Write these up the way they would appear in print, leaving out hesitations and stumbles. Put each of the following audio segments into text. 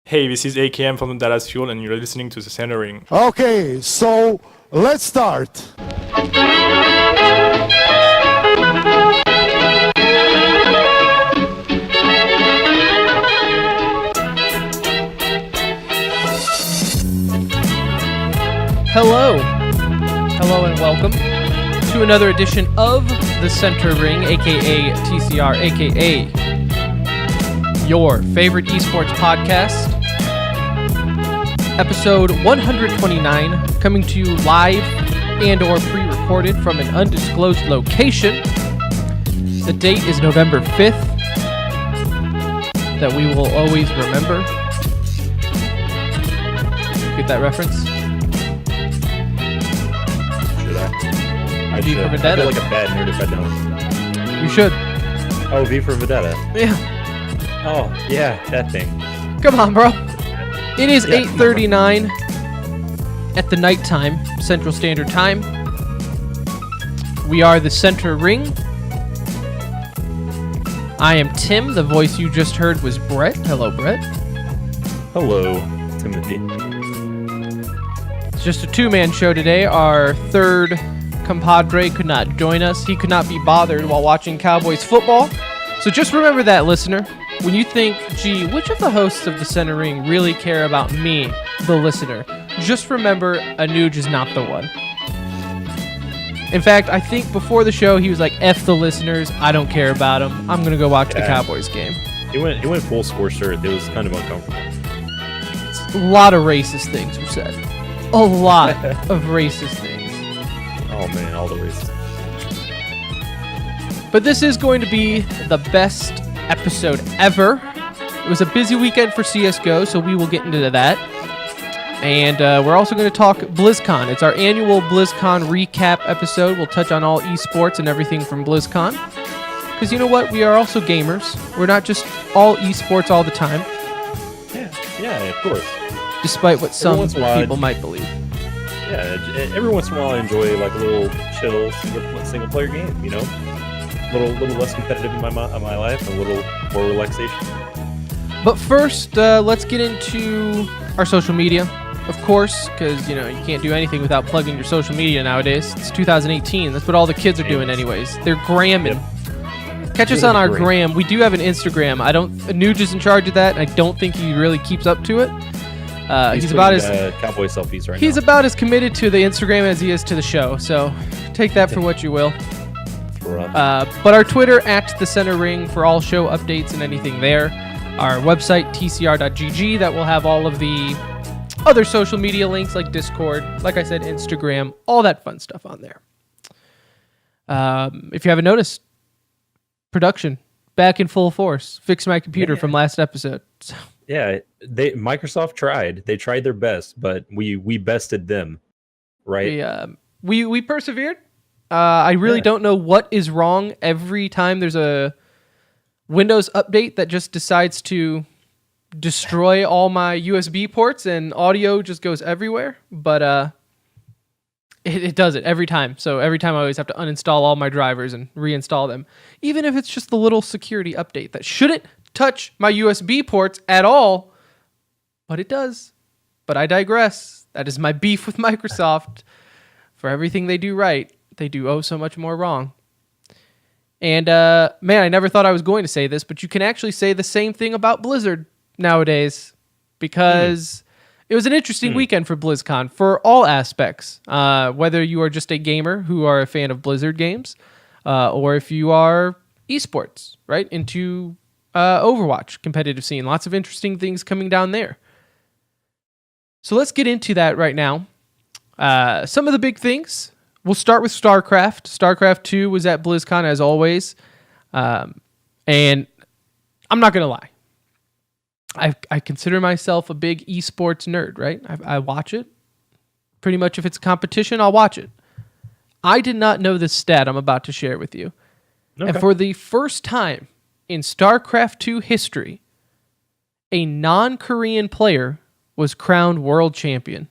Hey, this is AKM from the Dallas Fuel, and you're listening to the Centering. Okay, so let's start. Hello and welcome to another edition of the Center Ring, aka TCR, aka your favorite esports podcast. Episode 129, coming to you live and or pre-recorded from an undisclosed location. The date is November 5th, that we will always remember. Get that reference? I V should. for Vendetta. I feel like a bad nerd if I don't. You should. Oh, V for Vendetta. Yeah. Oh, yeah, that thing. Come on, bro. It is Yeah, 8:39 at the nighttime, Central Standard Time. We are the Center Ring. I am Tim. The voice you just heard was Brett. Hello, Brett. Hello, Timothy. It's just a two-man show today. Our third compadre could not join us. He could not be bothered while watching Cowboys football. So just remember that, listener. When you think, gee, which of the hosts of the Center Ring really care about me, the listener, just remember Anuj is not the one. In fact, I think before the show, he was like, F the listeners, I don't care about them. I'm going to go watch the Cowboys game. It went full scorched earth. It was kind of uncomfortable. A lot of racist things were said. A lot of racist things. Oh man, all the races. But this is going to be the best episode ever. It was a busy weekend for CSGO, so we will get into that. And we're also going to talk BlizzCon. It's our annual BlizzCon recap episode. We'll touch on all esports and everything from BlizzCon. Because you know what? We are also gamers. We're not just all esports all the time. Yeah, of course. Despite what some once in a while, people might believe. Yeah, every once in a while I enjoy like a little chill single player game, you know? A little less competitive in my life, a little more relaxation. But first, let's get into our social media, of course, because you can't do anything without plugging your social media nowadays. It's 2018. That's what all the kids are doing, anyways. They're gramming. Yep. Catch us on our gram. We do have an Instagram. Anuj is in charge of that. And I don't think he really keeps up to it. He's about as cowboy selfies right now. He's about as committed to the Instagram as he is to the show. So take that for what you will. But our Twitter at the Center Ring for all show updates and anything there. Our website tcr.gg that will have all of the other social media links like Discord, like I said, Instagram, all that fun stuff on there. If you haven't noticed, production back in full force. Fixed my computer from last episode. So. Yeah, Microsoft tried. They tried their best, but we bested them, right? We persevered. I really don't know what is wrong every time there's a Windows update that just decides to destroy all my USB ports and audio just goes everywhere. But it does it every time. So every time I always have to uninstall all my drivers and reinstall them, even if it's just the little security update that shouldn't touch my USB ports at all, but it does. But I digress. That is my beef with Microsoft. For everything they do right, they do so much more wrong. And man, I never thought I was going to say this, but you can actually say the same thing about Blizzard nowadays, because it was an interesting weekend for BlizzCon for all aspects. Whether you are just a gamer who are a fan of Blizzard games, or if you are esports, right, into Overwatch competitive scene. Lots of interesting things coming down there. So let's get into that right now. Some of the big things. We'll start with StarCraft. StarCraft 2 was at BlizzCon as always. And I'm not going to lie. I consider myself a big esports nerd, right? I watch it. Pretty much if it's competition, I'll watch it. I did not know this stat I'm about to share with you. Okay. And for the first time in StarCraft 2 history, a non-Korean player was crowned world champion.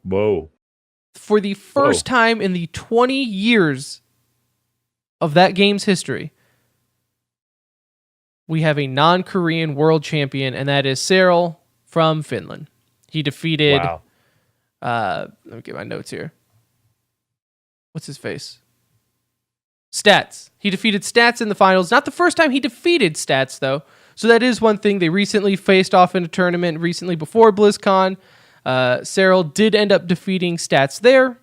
Whoa. For the first time in the 20 years of that game's history, we have a non-Korean world champion, and that is Cyril from Finland. He defeated. Wow. Let me get my notes here. What's his face? Stats. He defeated Stats in the finals. Not the first time he defeated Stats, though. So that is one thing. They recently faced off in a tournament recently before BlizzCon. Cyril did end up defeating Stats there.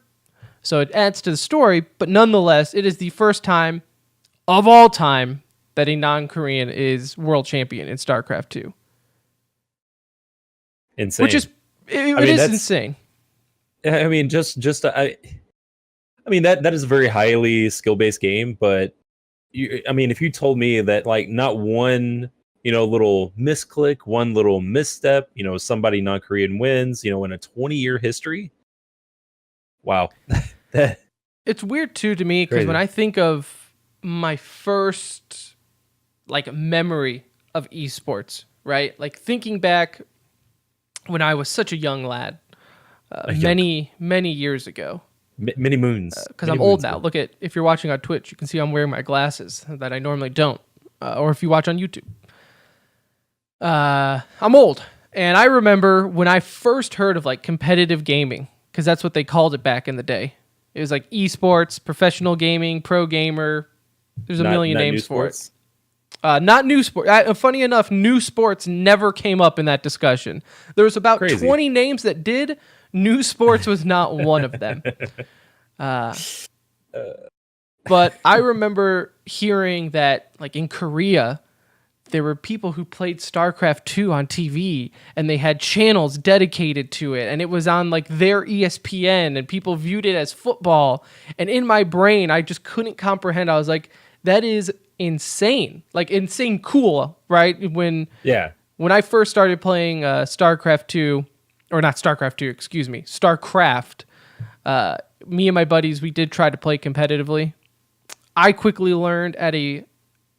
So it adds to the story. But nonetheless, it is the first time of all time that a non-Korean is world champion in StarCraft 2. Insane. Which is, it is insane. I mean, I mean, that is a very highly skill-based game, but I mean, if you told me that like not one, little misclick, one little misstep, somebody non-Korean wins, in a 20-year history. Wow. It's weird too to me because when I think of my first like memory of esports, right? Like thinking back when I was such a young lad, many years ago. Many moons. Because I'm old now. Look at, if you're watching on Twitch, you can see I'm wearing my glasses that I normally don't. Or if you watch on YouTube. I'm old. And I remember when I first heard of like competitive gaming, because that's what they called it back in the day. It was like esports, professional gaming, pro gamer. There's a million names for it. Not new sport. Funny enough, new sports never came up in that discussion. There was about 20 names that did. New sports was not one of them. But I remember hearing that, like in Korea, there were people who played StarCraft 2 on TV, and they had channels dedicated to it, and it was on like their ESPN, and people viewed it as football. And in my brain, I just couldn't comprehend. I was like, that is insane. Like insane cool, right? When I first started playing StarCraft 2, or not StarCraft 2, excuse me, StarCraft, me and my buddies, we did try to play competitively. I quickly learned at a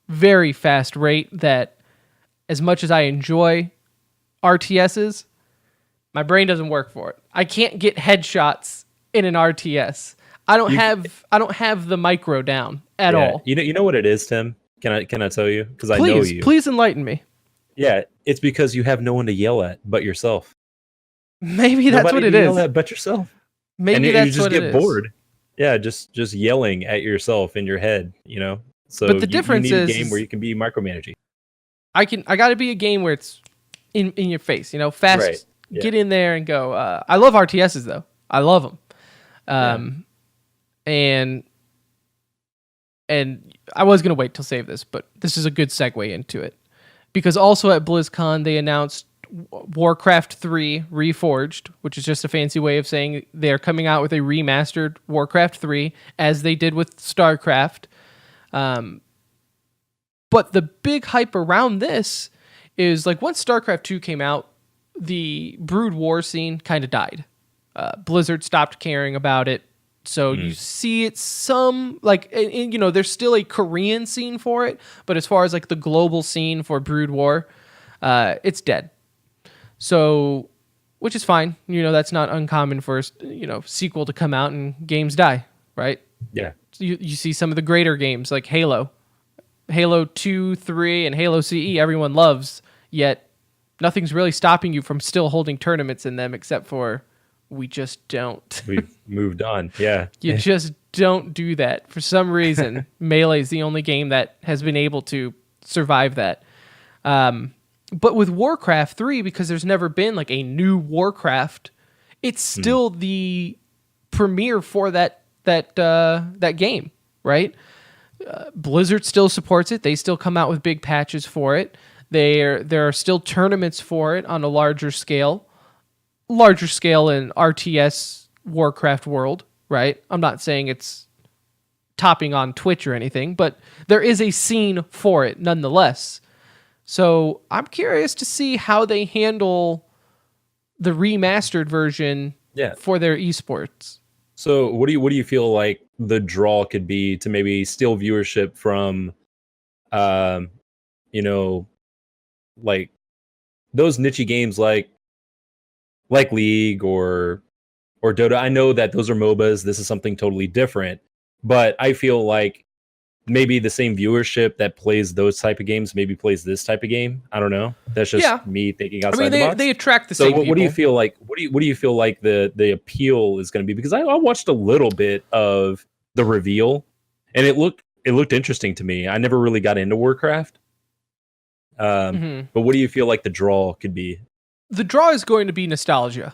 very fast rate that as much as I enjoy RTSs, my brain doesn't work for it. I can't get headshots in an RTS. I don't have the micro down at all. You know what it is, Tim? Can I tell you? Because I know you. Please enlighten me. Yeah, it's because you have no one to yell at but yourself. Maybe that's what it is. Yell at but yourself. Maybe that's what it is. You just get bored. Yeah, just yelling at yourself in your head, So but the difference you need is a game where you can be micromanaging. I got to be a game where it's in your face, fast. Right. Yeah. Get in there and go. I love RTSs though. I love them. And I was gonna wait till save this, but this is a good segue into it because also at BlizzCon they announced Warcraft 3 Reforged, which is just a fancy way of saying they're coming out with a remastered Warcraft 3 as they did with StarCraft. But the big hype around this is like once StarCraft 2 came out, the Brood War scene kind of died. Blizzard stopped caring about it. So you see it some like, there's still a Korean scene for it, but as far as like the global scene for Brood War, it's dead. So, which is fine. That's not uncommon for sequel to come out and games die, right? Yeah. So you see some of the greater games like Halo 2, 3, and Halo CE everyone loves, yet nothing's really stopping you from still holding tournaments in them except for we just don't. We've moved on. Yeah. You just don't do that. For some reason, Melee is the only game that has been able to survive that. But with Warcraft 3, because there's never been like a new Warcraft, it's still the premiere for that game, right? Blizzard still supports it. They still come out with big patches for it. There are still tournaments for it on a larger scale in RTS Warcraft world, right? I'm not saying it's topping on Twitch or anything, but there is a scene for it nonetheless. So I'm curious to see how they handle the remastered version for their esports. So what do you feel like the draw could be to maybe steal viewership from, like those niche games like League or Dota? I know that those are MOBAs. This is something totally different, but I feel like maybe the same viewership that plays those type of games maybe plays this type of game. I don't know. That's just me thinking outside the box. They attract the so same people. What do you feel like? What do you feel like the appeal is going to be? Because I watched a little bit of the reveal, and it looked interesting to me. I never really got into Warcraft. But what do you feel like the draw could be? The draw is going to be nostalgia.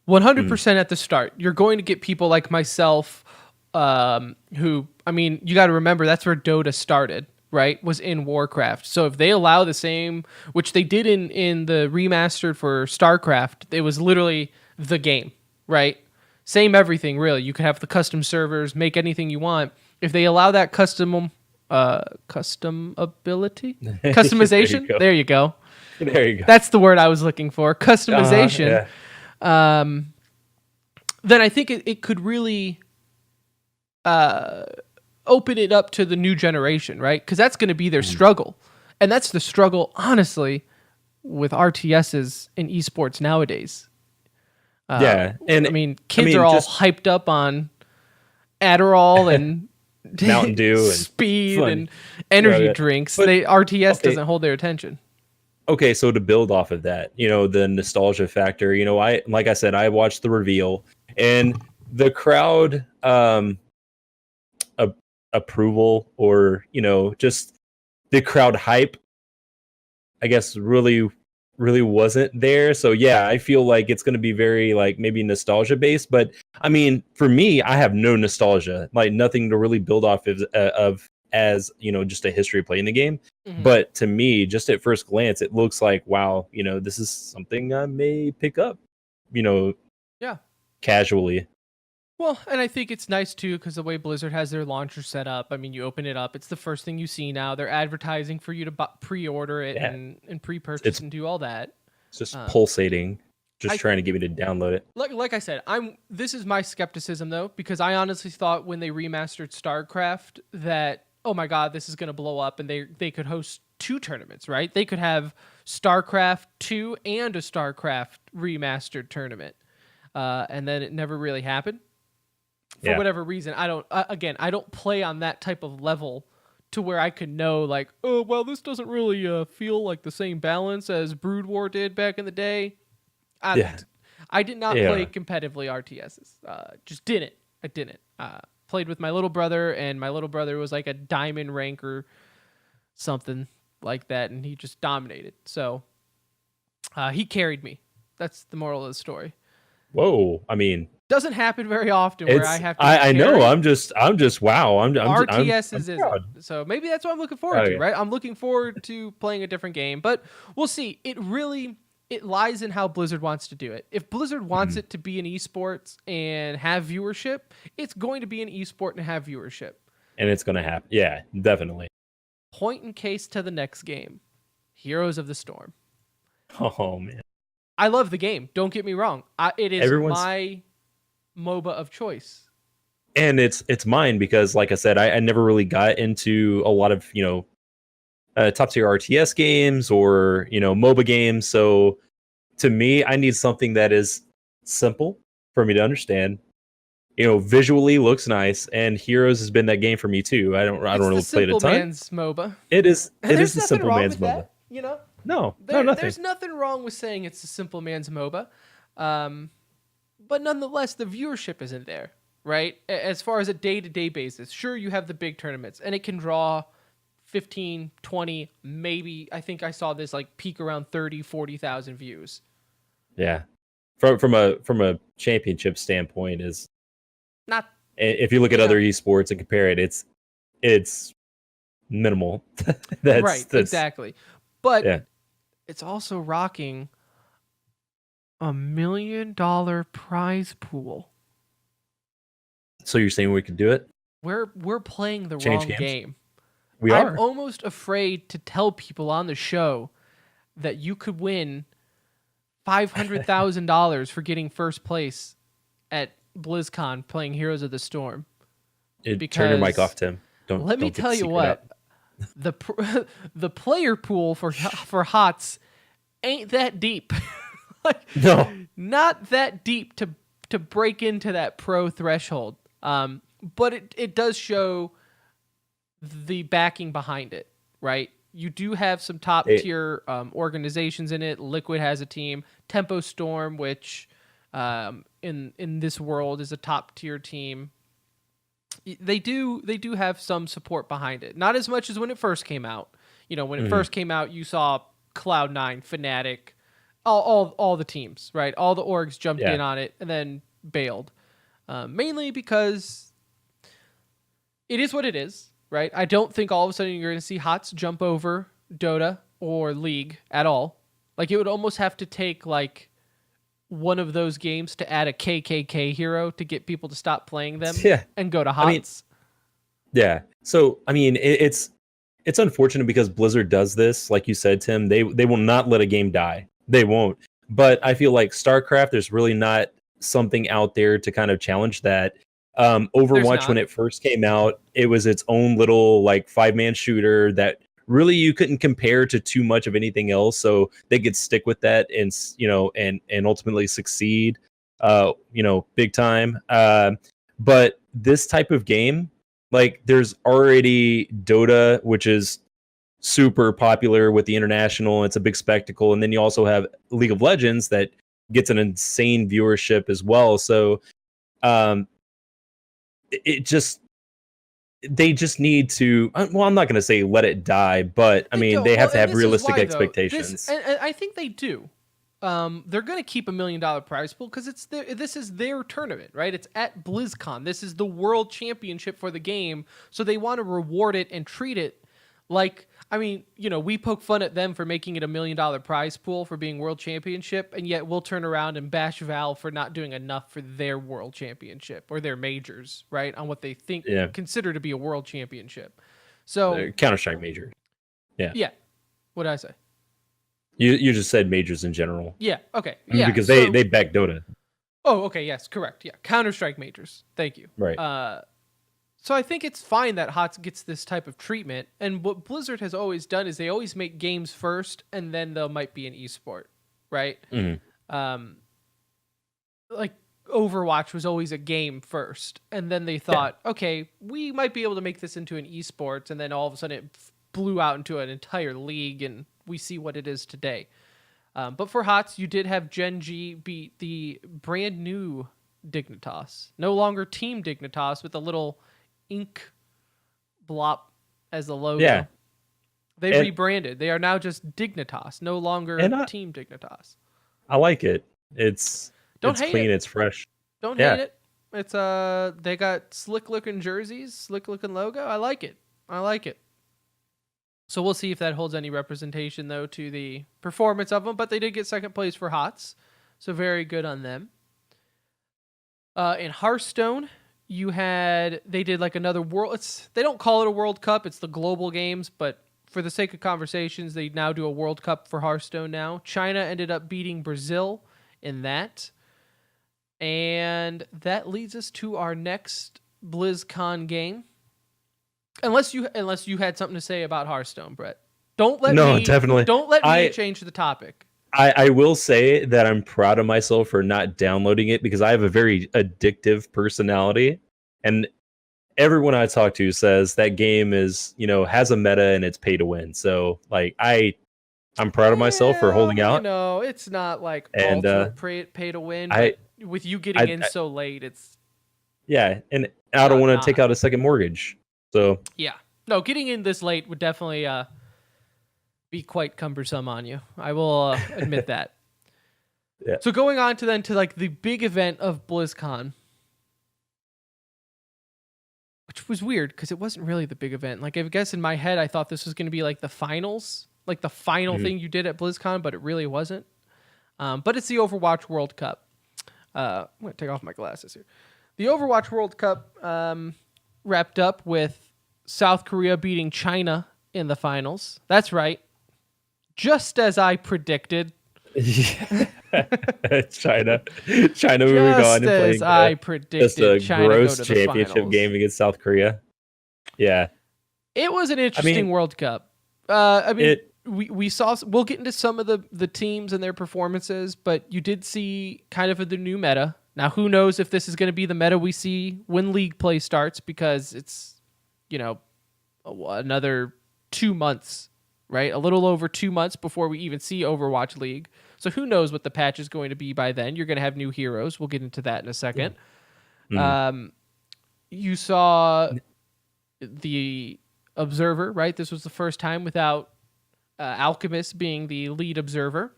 100% at the start. You're going to get people like myself who, I mean, you got to remember that's where Dota started, right? Was in Warcraft. So if they allow the same, which they did in the remastered for StarCraft, it was literally the game, right? Same everything, really. You can have the custom servers, make anything you want. If they allow that custom ability, customization, there you go. There you go. That's the word I was looking for. Customization. Then I think it could really open it up to the new generation, right? Because that's going to be their struggle. And that's the struggle, honestly, with RTSs in esports nowadays. And I mean, kids are all hyped up on Adderall and Mountain Dew and speed and energy drinks. But, RTS doesn't hold their attention. Okay, so to build off of that, the nostalgia factor, like I said, I watched the reveal, and the crowd approval, or just the crowd hype, I guess really wasn't there. So yeah, I feel like it's going to be very like maybe nostalgia based, but I mean, for me, I have no nostalgia, like nothing to really build off of as just a history of playing the game. But to me, just at first glance, it looks like, wow, this is something I may pick up, casually. Well, and I think it's nice too, because the way Blizzard has their launcher set up, I mean, you open it up, it's the first thing you see now. They're advertising for you to pre-order it and pre-purchase and do all that. It's just pulsating, trying to get me to download it. Like I said, this is my skepticism though, because I honestly thought when they remastered StarCraft that, oh my God, this is going to blow up, and they could host 2 tournaments, right? They could have StarCraft 2 and a StarCraft remastered tournament, and then it never really happened. For whatever reason, I don't play on that type of level to where I could know, like, oh, well, this doesn't really feel like the same balance as Brood War did back in the day. I did not play competitively RTSs. Just didn't. I didn't. Played with my little brother, and my little brother was like a diamond rank or something like that, and he just dominated. So he carried me. That's the moral of the story. Whoa, I mean, doesn't happen very often where I have to. I know. I'm just wow. RTS isn't. So maybe that's what I'm looking forward to, right? I'm looking forward to playing a different game, but we'll see. It lies in how Blizzard wants to do it. If Blizzard wants it to be an esports and have viewership, it's going to be an esport and have viewership. And it's going to happen. Yeah, definitely. Point in case to the next game, Heroes of the Storm. Oh man, I love the game. Don't get me wrong. It is my MOBA of choice. And it's mine because, like I said, I never really got into a lot of top tier RTS games or MOBA games. So to me, I need something that is simple for me to understand. Visually looks nice, and Heroes has been that game for me too. I don't really play it a ton. Simple man's MOBA. It is the simple man's MOBA. No, nothing. There's nothing wrong with saying it's a simple man's MOBA. But nonetheless, the viewership isn't there, right? As far as a day-to-day basis, sure, you have the big tournaments, and it can draw 15, 20, maybe, I think I saw this like peak around 30, 40,000 views. Yeah. From a championship standpoint is not, if you look at other esports and compare it, it's minimal. That's exactly. But it's also rocking $1 million prize pool. So you're saying we could do it? We're playing the wrong game. We are. I'm almost afraid to tell people on the show that you could win $500,000 for getting first place at BlizzCon playing Heroes of the Storm. Turn your mic off, Tim. Let me tell you what. The player pool for HOTS ain't that deep. No, not that deep to break into that pro threshold. But it does show the backing behind it, right? You do have some top tier organizations in it. Liquid has a team. Tempo Storm, which in this world is a top tier team. They do have some support behind it. Not as much as when it first came out. When it first came out, you saw Cloud9, Fnatic, all the teams, right? All the orgs jumped in on it and then bailed. Mainly because it is what it is. Right, I don't think all of a sudden you're going to see HOTS jump over Dota or League at all. Like, it would almost have to take like one of those games to add a KKK hero to get people to stop playing them and go to HOTS. So I mean, it's unfortunate because Blizzard does this, like you said, Tim. They will not let a game die. They won't. But I feel like StarCraft, there's really not something out there to kind of challenge that. Overwatch, when it first came out, it was its own little like 5-man shooter that really you couldn't compare to too much of anything else, so they could stick with that and and ultimately succeed big time. But this type of game, like, there's already Dota, which is super popular with the international, it's a big spectacle, and then you also have League of Legends that gets an insane viewership as well. So they just need to, well, I'm not going to say let it die, but I mean, they have to have realistic expectations. And I think they do. They're going to keep $1 million prize pool because this is their tournament, right? It's at BlizzCon. This is the world championship for the game. So they want to reward it and treat it like, I mean, we poke fun at them for making it $1 million prize pool for being world championship, and yet we'll turn around and bash Valve for not doing enough for their world championship or their majors, right? On what they consider to be a world championship. So Counter-Strike major. Yeah. What did I say? You just said majors in general. Yeah. Okay. Yeah. Because they back Dota. Oh, okay. Yes, correct. Yeah. Counter-Strike majors. Thank you. Right. So I think it's fine that HOTS gets this type of treatment. And what Blizzard has always done is they always make games first, and then there might be an esport, right? Mm-hmm. Like Overwatch was always a game first, and then they thought, okay, we might be able to make this into an esports, and then all of a sudden it blew out into an entire league, and we see what it is today. But for HOTS, you did have Gen G beat the brand new Dignitas. No longer Team Dignitas with a little ink blop as the logo. Yeah. They rebranded. They are now just Dignitas, no longer Team Dignitas. I like it. It's clean, it's fresh. Don't hate it. It's they got slick looking jerseys, slick looking logo. I like it. So we'll see if that holds any representation though to the performance of them, but they did get second place for HOTS. So very good on them. In Hearthstone, they did like another world. They don't call it a World Cup. It's the global games, but for the sake of conversations, they now do a World Cup for Hearthstone now. China ended up beating Brazil in that. And that leads us to our next BlizzCon game. Unless you had something to say about Hearthstone, Brett. Definitely. Don't let me change the topic. I will say that I'm proud of myself for not downloading it because I have a very addictive personality, and everyone I talk to says that game is, has a meta and it's pay to win. So like I'm proud of myself for holding out. It's not like ultimate pay to win. But with you getting in so late, it's and I don't want to take out a second mortgage. So getting in this late would definitely be quite cumbersome on you. I will admit that. Yeah. So going on to like the big event of BlizzCon, which was weird because it wasn't really the big event. Like, I guess in my head, I thought this was going to be like the finals, like the final thing you did at BlizzCon, but it really wasn't. But it's the Overwatch World Cup. I'm going to take off my glasses here. The Overwatch World Cup wrapped up with South Korea beating China in the finals. That's right. Just as I predicted. China moving on and playing as I predicted, just a China gross go to the championship finals. game against South Korea. Yeah, it was an interesting World Cup. We saw. We'll get into some of the teams and their performances, but you did see kind of the new meta. Now, who knows if this is going to be the meta we see when league play starts, because it's another 2 months, right? A little over 2 months before we even see Overwatch League. So who knows what the patch is going to be by then? You're going to have new heroes. We'll get into that in a second. You saw the Observer, right? This was the first time without Alchemist being the lead observer.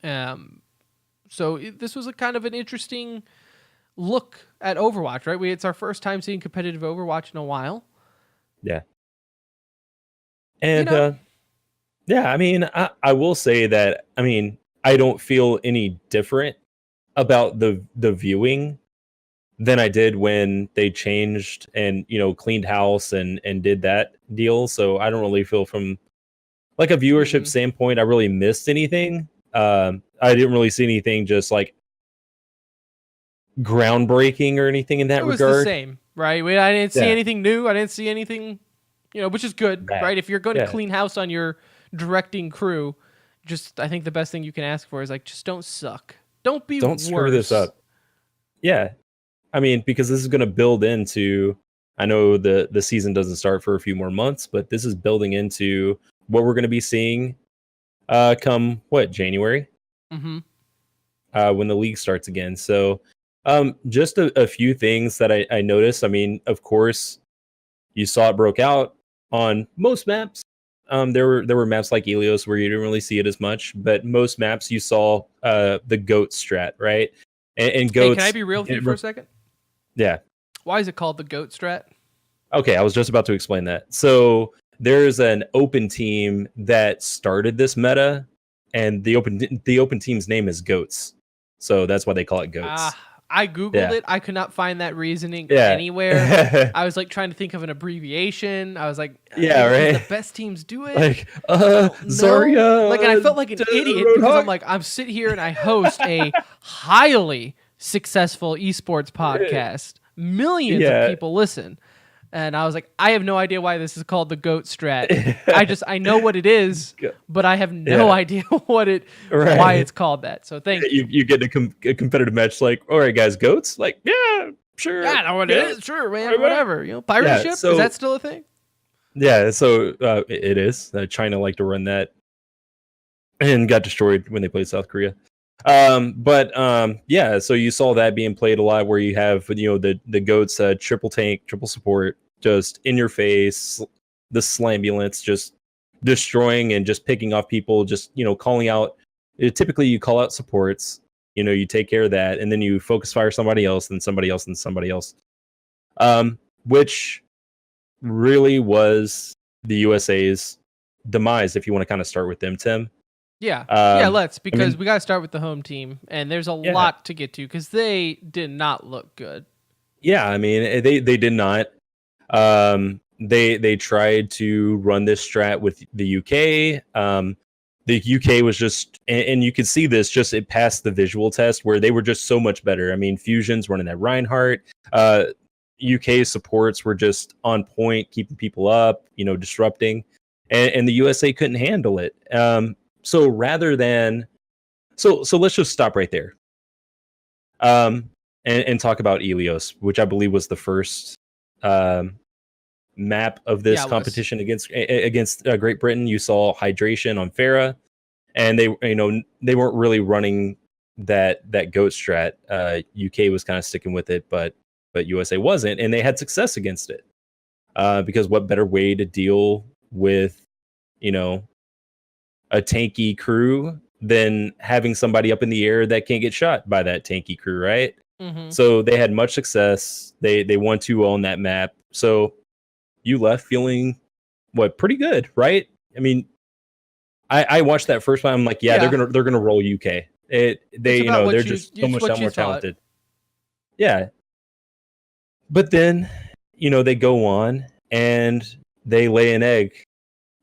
So this was a kind of an interesting look at Overwatch, right? It's our first time seeing competitive Overwatch in a while. Yeah. And yeah, I mean, I will say that, I mean, I don't feel any different about the viewing than I did when they changed and, you know, cleaned house and did that deal. So I don't really feel from like a viewership standpoint, I really missed anything. I didn't really see anything just like groundbreaking or anything in that it was regard. The same, right? I didn't see anything new. I didn't see anything, you know, which is good, right? If you're going to clean house on your directing crew, just I think the best thing you can ask for is like, just don't suck. Don't Screw this up. Yeah. I mean, because this is going to build into, I know the season doesn't start for a few more months, but this is building into what we're going to be seeing come January, when the league starts again. So just a few things that I noticed. I mean, of course, you saw it broke out on most maps. There were maps like Ilios where you didn't really see it as much, but most maps you saw the goat strat, right? And goats. Hey, can I be real with you for a second? Yeah. Why is it called the goat strat? Okay, I was just about to explain that. So there's an open team that started this meta, and the open team's name is Goats. So that's why they call it Goats. I Googled it. I could not find that reasoning anywhere. I was like trying to think of an abbreviation. I was like, right? The best teams do it. Like, Zarya. Like, and I felt like an idiot because I'm like, I'm sitting here and I host a highly successful esports podcast. Millions of people listen. And I was like, I have no idea why this is called the GOAT strat. I know what it is, but I have no idea why it's called that. So thank you. You get a competitive match like, all right, guys, GOATs? Like, yeah, sure. Yeah, I know what it is. Sure, man, whatever. You know, pirate ship, is that still a thing? Yeah, so it is. China liked to run that and got destroyed when they played South Korea. Yeah, so you saw that being played a lot where you have, you know, the GOATs, triple tank, triple support, just in your face, the slambulance, just destroying and just picking off people, just, you know, calling out. Typically you call out supports, you know, you take care of that, and then you focus fire somebody else, then somebody else, and somebody else. Which really was the USA's demise, if you want to kind of start with them, Tim. Yeah, let's, because we got to start with the home team, and there's a lot to get to because they did not look good. Yeah, I mean, they did not. They tried to run this strat with the UK. The UK was just, and you could see this, just it passed the visual test where they were just so much better. I mean, Fusion's running that Reinhardt. UK supports were just on point, keeping people up, you know, disrupting, and the USA couldn't handle it. So rather than, so let's just stop right there. And talk about Ilios, which I believe was the first map of this competition against Great Britain. You saw hydration on Farah, and they weren't really running that GOAT strat. UK was kind of sticking with it, but USA wasn't, and they had success against it. Because what better way to deal with, you know, a tanky crew than having somebody up in the air that can't get shot by that tanky crew, right? So they had much success. They won 2-0 on that map. So you left feeling pretty good, right? I mean, I watched that first one. I'm like, they're gonna roll UK. They're just so much more talented. Yeah. But then, you know, they go on and they lay an egg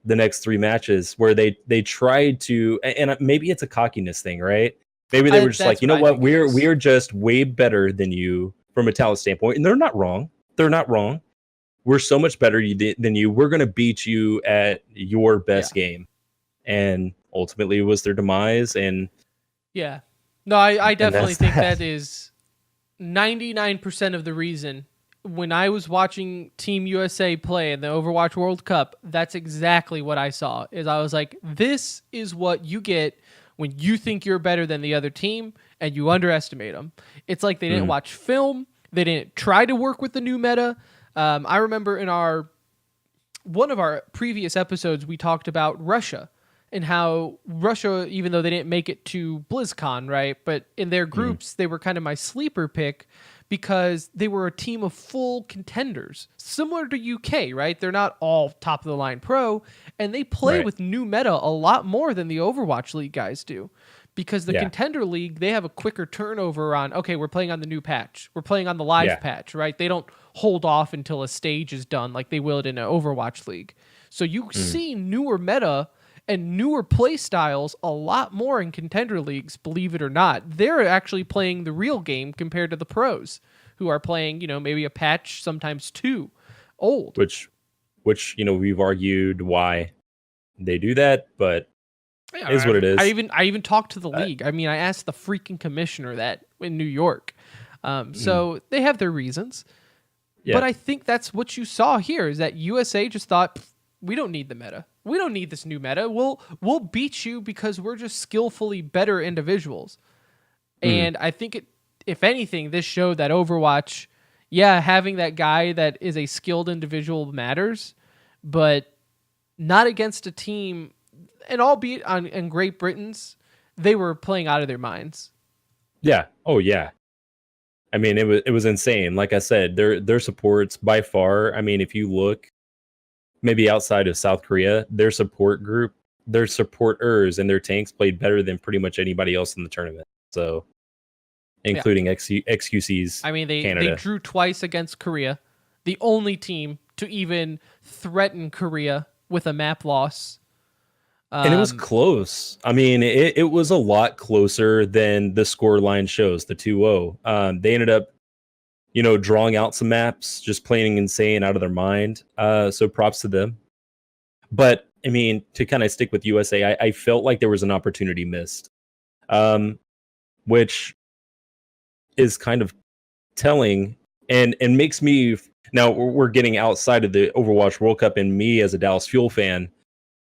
the next 3 matches where they tried to, and maybe it's a cockiness thing, right? Maybe they were just like, you know what, we're just way better than you from a talent standpoint, and they're not wrong. We're so much better than you. We're gonna beat you at your best game, and ultimately it was their demise. And I definitely think that is 99% of the reason when I was watching Team USA play in the Overwatch World Cup, that's exactly what I saw. Is I was like, this is what you get when you think you're better than the other team and you underestimate them. It's like they didn't watch film. They didn't try to work with the new meta. I remember in one of our previous episodes, we talked about Russia and how Russia, even though they didn't make it to BlizzCon, right? But in their groups, they were kind of my sleeper pick because they were a team of full contenders, similar to UK, right? They're not all top of the line pro, and they play with new meta a lot more than the Overwatch League guys do. Because the Contender League, they have a quicker turnover on, okay, we're playing on the new patch. We're playing on the live patch, right? They don't hold off until a stage is done like they will in an Overwatch League. So you see newer meta and newer play styles a lot more in Contender Leagues, believe it or not. They're actually playing the real game compared to the pros who are playing, maybe a patch, sometimes two, old. Which, we've argued why they do that, but it is what it is. I even talked to the league. I mean, I asked the freaking commissioner that in New York. So they have their reasons. Yeah. But I think that's what you saw here is that USA just thought, we don't need the meta. We don't need this new meta. We'll beat you because we're just skillfully better individuals. And I think if anything, this showed that Overwatch, having that guy that is a skilled individual matters, but not against a team. And albeit in Great Britain's, they were playing out of their minds. Yeah. Oh yeah. I mean, it was insane. Like I said, their supports by far. I mean, if you look, maybe outside of South Korea, their support group, their supporters and their tanks played better than pretty much anybody else in the tournament. So, including XQC's. I mean, they drew twice against Korea, the only team to even threaten Korea with a map loss. And it was close. I mean, it was a lot closer than the score line shows, the 2-0. They ended up, drawing out some maps, just playing insane out of their mind. So props to them. But, I mean, to kind of stick with USA, I felt like there was an opportunity missed, which is kind of telling and makes me... Now, we're getting outside of the Overwatch World Cup, and me as a Dallas Fuel fan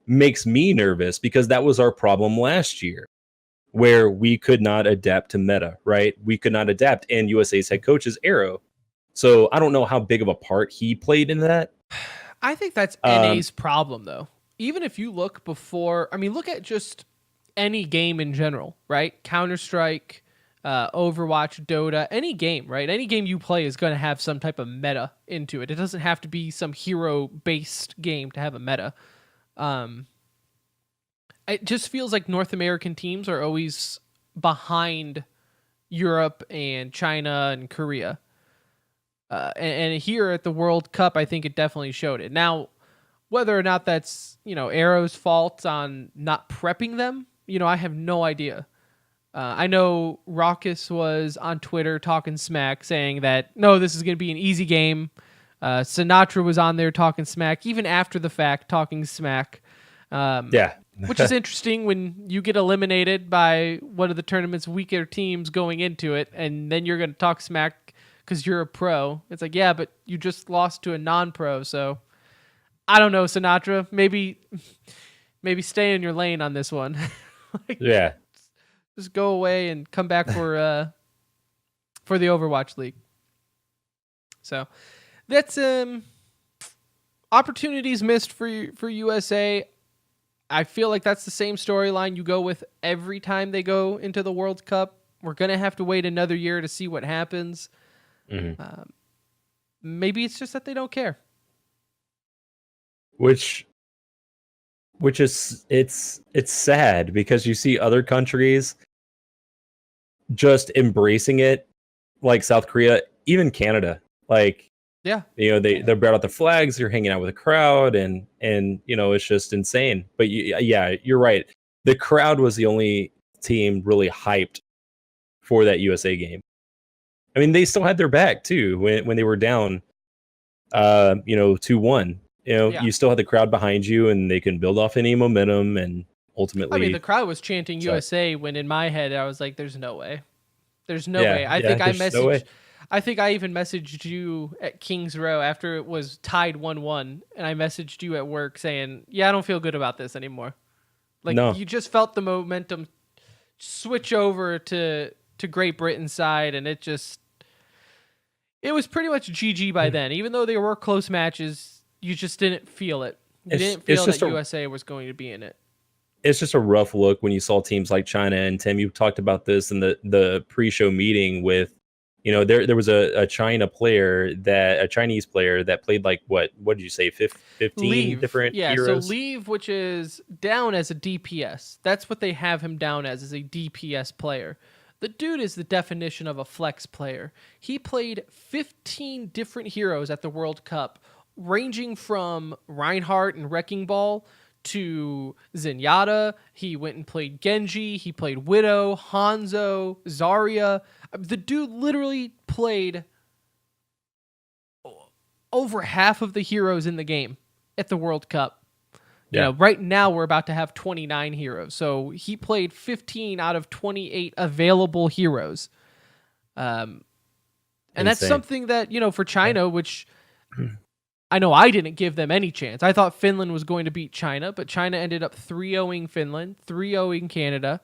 makes me nervous because that was our problem last year where we could not adapt to meta, right? We could not adapt, and USA's head coach is Arrow. So I don't know how big of a part he played in that. I think that's NA's problem, though. Even if you look look at just any game in general, right? Counter-Strike, Overwatch, Dota, any game, right? Any game you play is going to have some type of meta into it. It doesn't have to be some hero-based game to have a meta. It just feels like North American teams are always behind Europe and China and Korea. And here at the World Cup, I think it definitely showed it. Now, whether or not that's, Arrow's fault on not prepping them, I have no idea. I know Raucus was on Twitter talking smack, saying that, no, this is going to be an easy game. Sinatra was on there talking smack, even after the fact, talking smack. Which is interesting when you get eliminated by one of the tournament's weaker teams going into it, and then you're going to talk smack because you're a pro. It's like, yeah, but you just lost to a non-pro, so I don't know, Sinatra. Maybe stay in your lane on this one. Just go away and come back for the Overwatch League. So that's opportunities missed for USA. I feel like that's the same storyline you go with every time they go into the World Cup. We're going to have to wait another year to see what happens. Maybe it's just that they don't care. Which is it's sad because you see other countries just embracing it, like South Korea, even Canada. Like, they brought out the flags, they're hanging out with a crowd, and it's just insane. But you're right. The crowd was the only team really hyped for that USA game. I mean, they still had their back too when they were down 2-1. You still had the crowd behind you, and they can build off any momentum, and ultimately, I mean, the crowd was chanting USA when in my head I was like, there's no way. There's no way. I think I messaged I think I even messaged you at Kings Row after it was tied 1-1, and I messaged you at work saying, "Yeah, I don't feel good about this anymore." Like No. you just felt the momentum switch over to Great Britain's side, and it was pretty much GG by then. Even though there were close matches, you just didn't feel it. You didn't feel that USA was going to be in it. It's just a rough look when you saw teams like China. And Tim, you talked about this in the pre-show meeting with, there was a Chinese player that played like what did you say, 15 Leave. different yeah, heroes? So Leave, which is down as a DPS. That's what they have him down as a DPS player. The dude is the definition of a flex player. He played 15 different heroes at the World Cup, ranging from Reinhardt and Wrecking Ball to Zenyatta. He went and played Genji. He played Widow, Hanzo, Zarya. The dude literally played over half of the heroes in the game at the World Cup. Yeah. Right now we're about to have 29 heroes. So he played 15 out of 28 available heroes. And that's something that, for China, which I know I didn't give them any chance. I thought Finland was going to beat China, but China ended up 3-0ing Finland, 3-0ing Canada.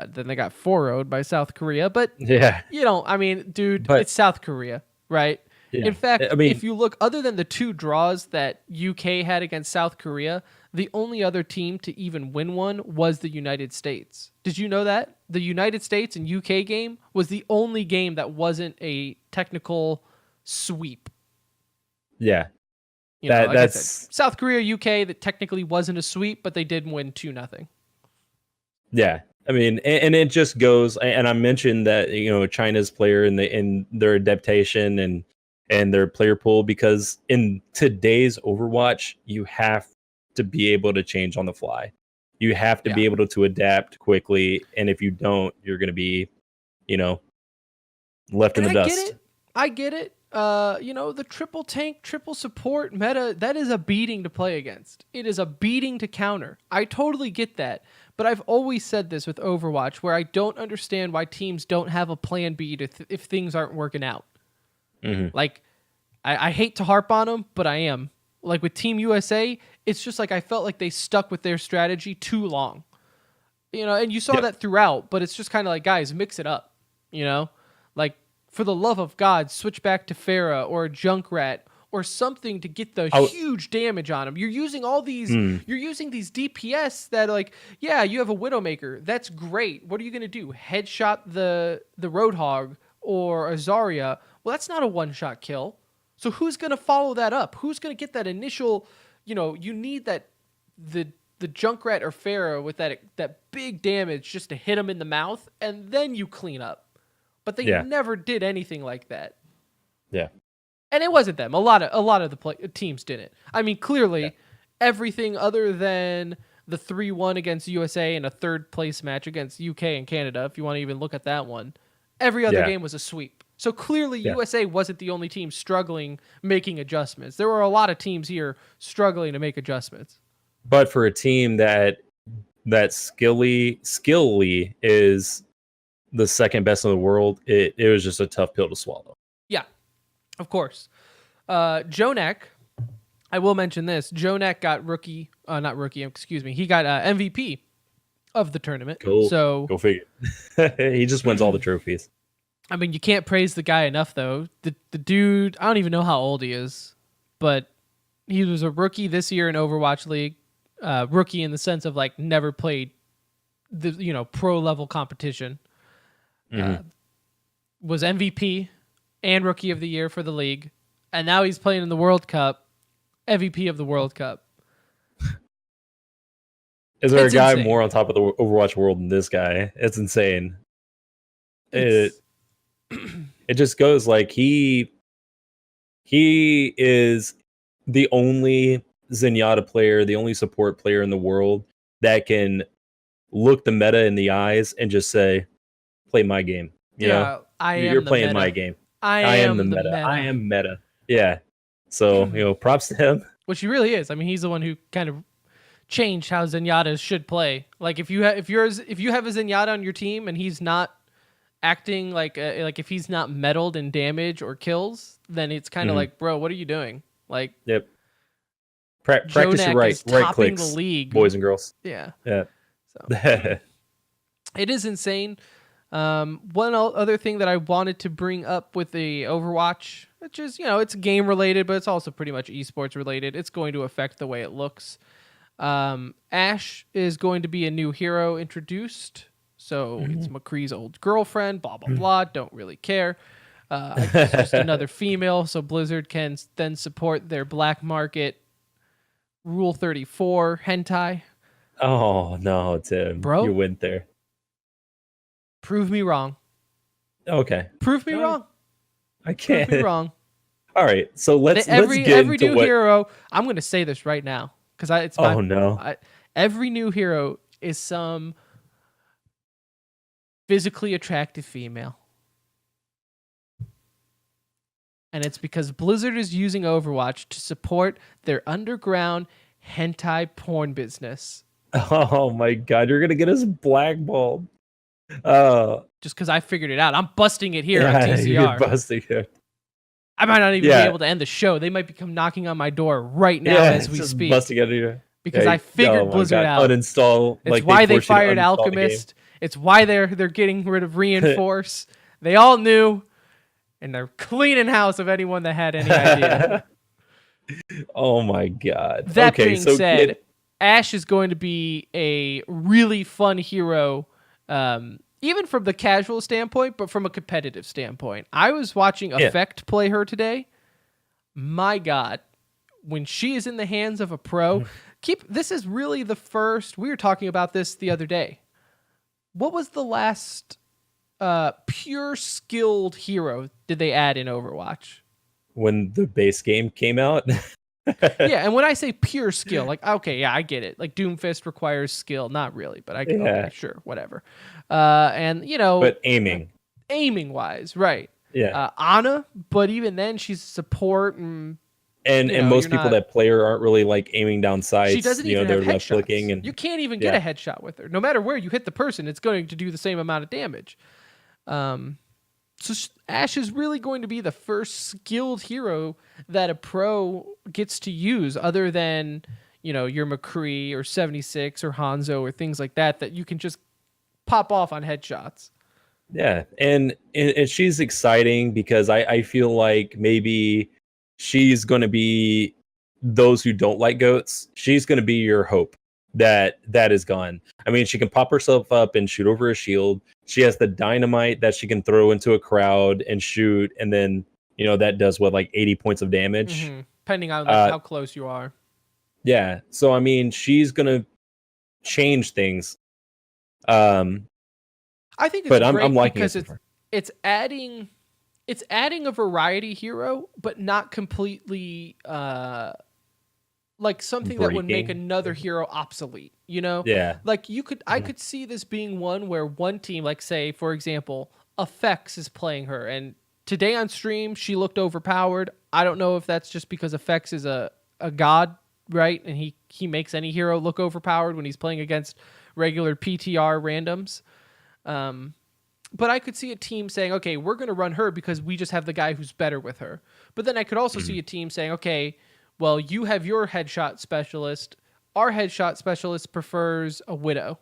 Then they got 4-0'd by South Korea. But, Yeah. dude, it's South Korea, right? Yeah. In fact, if you look, other than the 2 draws that UK had against South Korea, the only other team to even win one was the United States. Did you know that? The United States and UK game was the only game that wasn't a technical sweep. Yeah. That's South Korea, UK, that technically wasn't a sweep, but they did win 2-0. Yeah. I mean, and it just goes, and I mentioned that, China's player in their adaptation and their player pool, because in today's Overwatch, you have to be able to change on the fly. You have to be able to adapt quickly, and if you don't, you're going to be, left in the dust. I get it. The triple tank, triple support meta, that is a beating to play against. It is a beating to counter. I totally get that. But I've always said this with Overwatch, where I don't understand why teams don't have a plan B if things aren't working out. Mm-hmm. Like, I hate to harp on them, but I am. Like with Team USA, it's just like I felt like they stuck with their strategy too long. And you saw that throughout, but it's just kind of like, guys, mix it up. Like, for the love of God, switch back to Pharah or Junkrat or something to get the huge damage on them. You're using all these, you're using these DPS that are like, yeah, you have a Widowmaker. That's great. What are you going to do? Headshot the Roadhog or a Zarya? Well, that's not a one-shot kill. So who's going to follow that up? Who's going to get that initial, you need that, the Junkrat or Pharah with that big damage just to hit them in the mouth, and then you clean up. But they never did anything like that. Yeah. And it wasn't them. A lot of the teams didn't. I mean, clearly, everything other than the 3-1 against USA and a third place match against UK and Canada, if you want to even look at that one, every other game was a sweep. So clearly, USA wasn't the only team struggling making adjustments. There were a lot of teams here struggling to make adjustments. But for a team that skilly is the second best in the world, it was just a tough pill to swallow. Yeah, of course. Jonak, I will mention this. Jonak got he got MVP of the tournament. Cool. So go figure. He just wins all the trophies. I mean, you can't praise the guy enough, though. The dude, I don't even know how old he is, but he was a rookie this year in Overwatch League. Rookie in the sense of like never played the pro level competition. Was MVP and Rookie of the Year for the league, and now he's playing in the World Cup, MVP of the World Cup. Is there a guy insane. More on top of the Overwatch world than this guy? It's insane. It just goes like he is the only Zenyatta player, the only support player in the world that can look the meta in the eyes and just say, play my game. You're playing my game. I am the meta. I am meta. Yeah. So, props to him. Which he really is. I mean, he's the one who kind of changed how Zenyatta should play. Like if you have a Zenyatta on your team and he's not acting like if he's not meddled in damage or kills, then it's kind of like, bro, what are you doing? Like, yep. Practice your Jonak is right topping clicks, the league, boys and girls. Yeah. Yeah. So it is insane. Other thing that I wanted to bring up with the Overwatch, which is, it's game related, but it's also pretty much esports related. It's going to affect the way it looks. Ashe is going to be a new hero introduced. So it's McCree's old girlfriend, blah, blah, blah. Don't really care. It's just another female. So Blizzard can then support their black market Rule 34 hentai. Oh, no, Tim. Bro? You went there. Prove me wrong. Okay. Prove me wrong. I can't. Prove me wrong. All right. So let's get every into new what... hero. I'm going to say this right now because it's my. Oh, no. Every new hero is some physically attractive female. And it's because Blizzard is using Overwatch to support their underground hentai porn business. Oh my God, you're gonna get us blackballed. Just because I figured it out. I'm busting it here on TCR. You're busting it. I might not even be able to end the show. They might come knocking on my door right now as we just speak. Busting it here. Because I figured Blizzard out. Uninstall. It's why they fired Alchemist. It's why they're getting rid of Reinforce. They all knew. And they're cleaning house of anyone that had any idea. Oh my God. That being said, Ashe is going to be a really fun hero, even from the casual standpoint, but from a competitive standpoint. I was watching Effect play her today. My God, when she is in the hands of a pro, this is really the first. We were talking about this the other day. What was the last pure skilled hero did they add in Overwatch? When the base game came out? Yeah, and when I say pure skill, like, okay, yeah, I get it. Like, Doomfist requires skill. Not really, but I can, okay, sure, whatever. And, But aiming. Aiming-wise, right. Yeah. Ana, but even then, she's support and most people that play her aren't really, like, aiming down sights. She doesn't even have left clicking. And you can't even get a headshot with her. No matter where you hit the person, it's going to do the same amount of damage. So Ashe is really going to be the first skilled hero that a pro gets to use, other than your McCree or 76 or Hanzo or things like that you can just pop off on headshots. Yeah, and she's exciting because I feel like maybe she's going to be those who don't like goats. She's going to be your hope that is gone. I mean, she can pop herself up and shoot over a shield. She has the dynamite that she can throw into a crowd and shoot, and then that does like 80 points of damage, depending on how close you are. Yeah, so I mean, she's gonna change things. I think it's but great I'm liking because it it's adding a variety hero, but not completely like something that would make another hero obsolete, Yeah. Like I could see this being one where one team, like say, for example, Effects is playing her, and today on stream she looked overpowered. I don't know if that's just because Effects is a god, right? And he makes any hero look overpowered when he's playing against regular PTR randoms. But I could see a team saying, okay, we're going to run her because we just have the guy who's better with her. But then I could also see a team saying, okay, well, you have your headshot specialist. Our headshot specialist prefers a Widow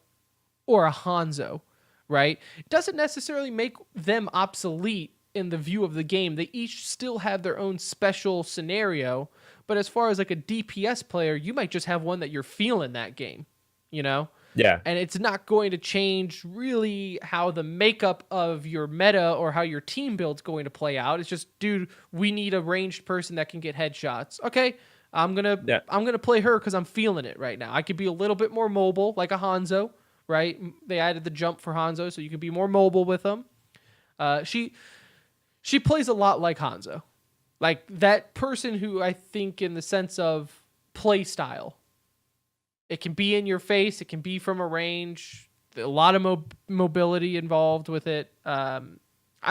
or a Hanzo, right? It doesn't necessarily make them obsolete in the view of the game. They each still have their own special scenario. But as far as like a DPS player, you might just have one that you're feeling that game, Yeah. And it's not going to change really how the makeup of your meta or how your team build's going to play out. It's just, dude, we need a ranged person that can get headshots. Okay, I'm gonna play her because I'm feeling it right now. I could be a little bit more mobile, like a Hanzo, right? They added the jump for Hanzo, so you can be more mobile with them. She plays a lot like Hanzo, like that person who I think in the sense of play style. It can be in your face. It can be from a range. A lot of mobility involved with it. I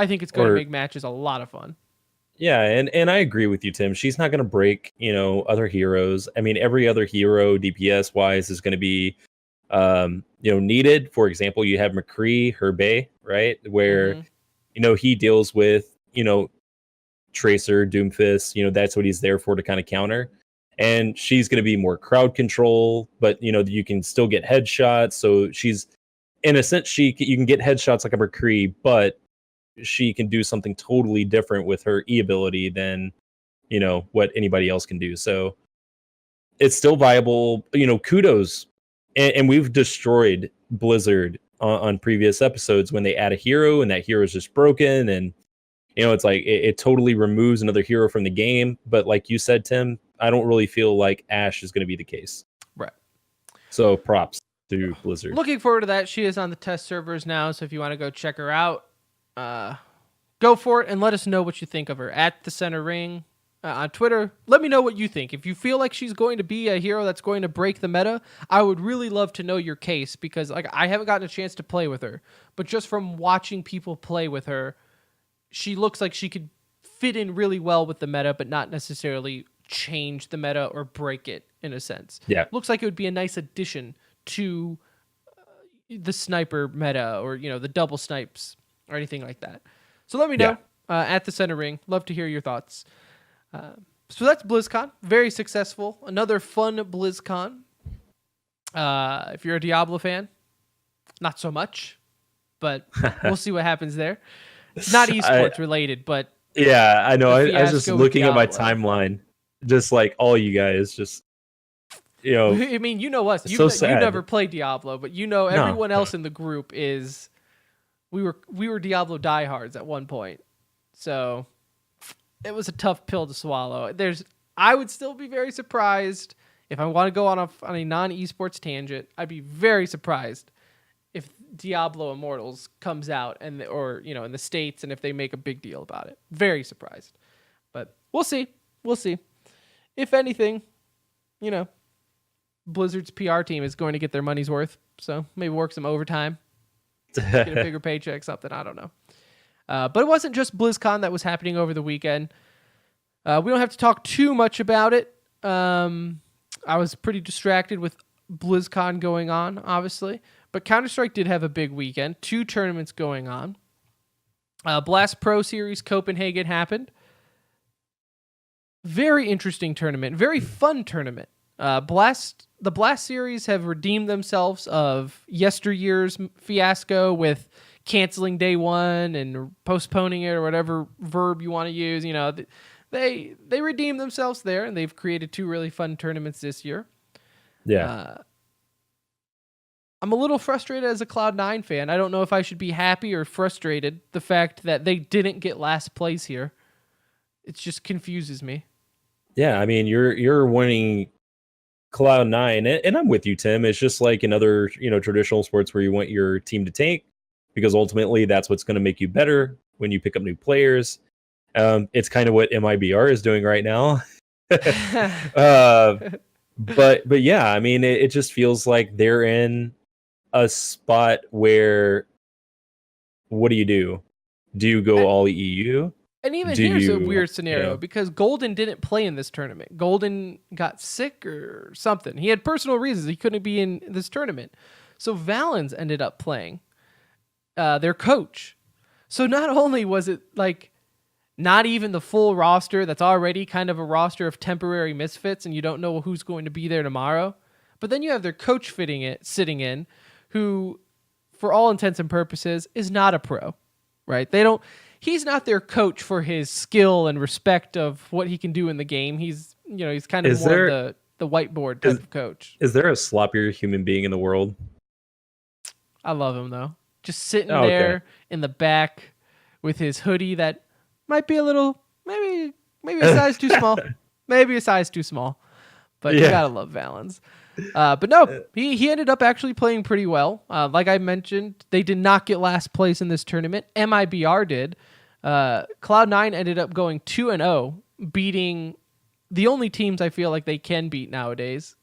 think it's going to make matches a lot of fun. Yeah, and I agree with you, Tim. She's not going to break, other heroes. I mean, every other hero DPS wise is going to be, needed. For example, you have McCree, Herbe, right? Where he deals with, Tracer, Doomfist, that's what he's there for, to kind of counter. And she's going to be more crowd control, but you can still get headshots. So she's, in a sense, you can get headshots like a McCree, but she can do something totally different with her E ability than what anybody else can do. So it's still viable. Kudos, and we've destroyed Blizzard on previous episodes when they add a hero and that hero is just broken, and it's like it totally removes another hero from the game. But like you said, Tim, I don't really feel like Ashe is going to be the case. Right. So props to Blizzard. Looking forward to that. She is on the test servers now, so if you want to go check her out, go for it and let us know what you think of her at the Center Ring on Twitter. Let me know what you think. If you feel like she's going to be a hero that's going to break the meta, I would really love to know your case, because I haven't gotten a chance to play with her, but just from watching people play with her, she looks like she could fit in really well with the meta, but not necessarily change the meta or break it in a sense. Yeah. Looks like it would be a nice addition to the sniper meta, or, the double snipes or anything like that. So let me know at the Center Ring. Love to hear your thoughts. So that's BlizzCon. Very successful. Another fun BlizzCon. If you're a Diablo fan, not so much, but we'll see what happens there. It's not esports related, but yeah, I know. I was just looking at my Diablo. timeline, just like all you guys, just I mean, us. So You sad. never played Diablo, but everyone else in the group is. We were Diablo diehards at one point, so it was a tough pill to swallow. I would still be very surprised if I want to go on a non-esports tangent. I'd be very surprised if Diablo Immortals comes out or in the States, and if they make a big deal about it. Very surprised, but we'll see. We'll see. If anything, Blizzard's PR team is going to get their money's worth, so maybe work some overtime, get a bigger paycheck, something. I don't know. But it wasn't just BlizzCon that was happening over the weekend. We don't have to talk too much about it. I was pretty distracted with BlizzCon going on, obviously. But Counter-Strike did have a big weekend. 2 tournaments going on. Blast Pro Series Copenhagen happened. Very interesting tournament. Very fun tournament. The Blast Series have redeemed themselves of yesteryear's fiasco with canceling day one and postponing it, or whatever verb you want to use. They redeemed themselves there, and they've created 2 really fun tournaments this year. Yeah. I'm a little frustrated as a Cloud9 fan. I don't know if I should be happy or frustrated. The fact that they didn't get last place here, it just confuses me. Yeah, I mean, you're winning Cloud9, and I'm with you, Tim. It's just like in other traditional sports where you want your team to tank, because ultimately that's what's going to make you better when you pick up new players. It's kind of what MIBR is doing right now. But yeah, I mean, it just feels like they're in a spot where, what do you do? Do you go all EU? And even here's a weird scenario, because Golden didn't play in this tournament. Golden got sick or something. He had personal reasons he couldn't be in this tournament. So Valens ended up playing their coach. So not only was it like not even the full roster that's already kind of a roster of temporary misfits, and you don't know who's going to be there tomorrow, but then you have their coach sitting in, who, for all intents and purposes, is not a pro, right? He's not their coach for his skill and respect of what he can do in the game. He's kind of the whiteboard type of coach. Is there a sloppier human being in the world? I love him, though. Just sitting there in the back with his hoodie that might be a little, maybe a size too small. Maybe a size too small. But you gotta love Valens. But no, he ended up actually playing pretty well. Like I mentioned, they did not get last place in this tournament. MIBR did. Cloud9 ended up going 2-0, beating the only teams I feel like they can beat nowadays.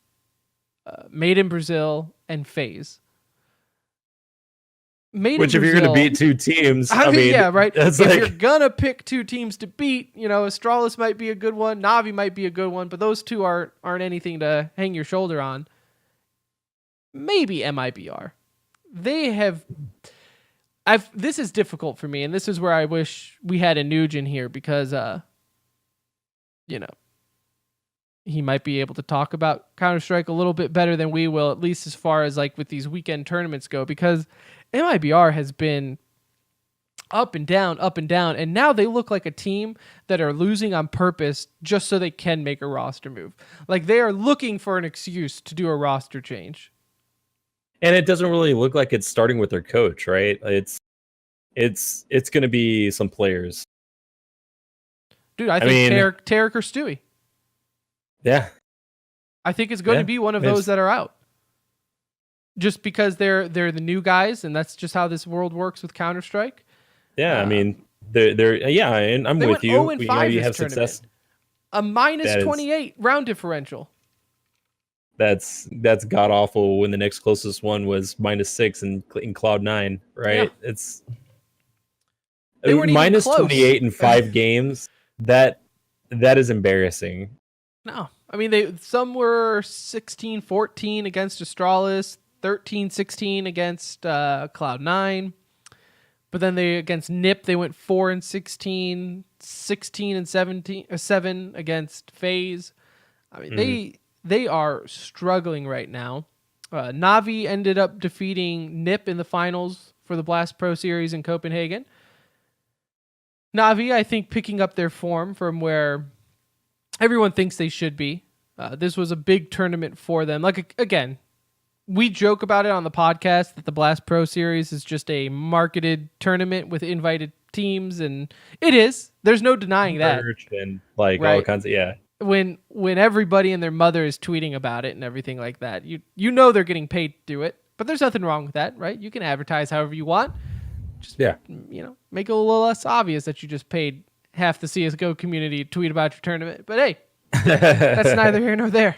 Made in Brazil and FaZe. Which, if you're going to beat 2 teams, I mean, yeah, right. If like, you're going to pick 2 teams to beat, Astralis might be a good one, Navi might be a good one, but those 2 aren't anything to hang your shoulder on. Maybe MIBR. This is difficult for me, and this is where I wish we had a Nugent here because, he might be able to talk about Counter-Strike a little bit better than we will, at least as far as like with these weekend tournaments go, because MIBR has been up and down, and now they look like a team that are losing on purpose just so they can make a roster move. Like they are looking for an excuse to do a roster change. And it doesn't really look like it's starting with their coach, right? It's going to be some players. Dude, I think Tarek or Stewie. Yeah. I think it's going to be one of those that are out. Just because they're the new guys, and that's just how this world works with Counter-Strike. Yeah, I mean, they're and I'm with you. You have success. A minus 28 round differential. That's god awful when the next closest one was -6 in Cloud9, right? Yeah. It's they weren't minus even close. 28 in 5 games. That is embarrassing. No. I mean, some were 16-14 against Astralis, 13-16 against Cloud9. But then against NIP, they went 4-16, 16-7 against FaZe. I mean, they are struggling right now. Navi ended up defeating NIP in the finals for the Blast Pro Series in Copenhagen. Navi, I think, picking up their form from where everyone thinks they should be. This was a big tournament for them. Like, again, we joke about it on the podcast that the Blast Pro Series is just a marketed tournament with invited teams, and it is. There's no denying that. And all kinds of, yeah. When everybody and their mother is tweeting about it and everything like that, you know they're getting paid to do it, but there's nothing wrong with that, right? You can advertise however you want. Just make it a little less obvious that you just paid half the CSGO community to tweet about your tournament. But hey, that's neither here nor there.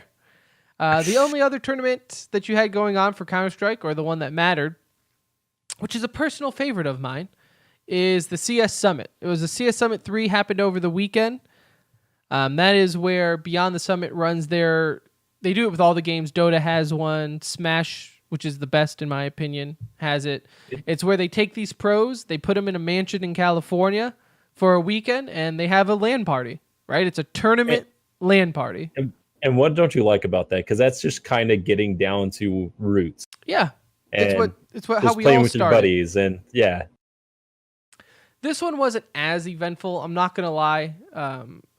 The only other tournament that you had going on for Counter-Strike, or the one that mattered, which is a personal favorite of mine, is the CS Summit. It was the CS Summit 3, happened over the weekend. That is where Beyond the Summit runs they do it with all the games. Dota has one. Smash, which is the best in my opinion, has it. It's where they take these pros, they put them in a mansion in California for a weekend, and they have a LAN party, right? It's a tournament LAN party. And what don't you like about that? Because that's just kind of getting down to roots. Yeah, it's what how we playing all with started. Your buddies, and yeah. This one wasn't as eventful. I'm not gonna lie.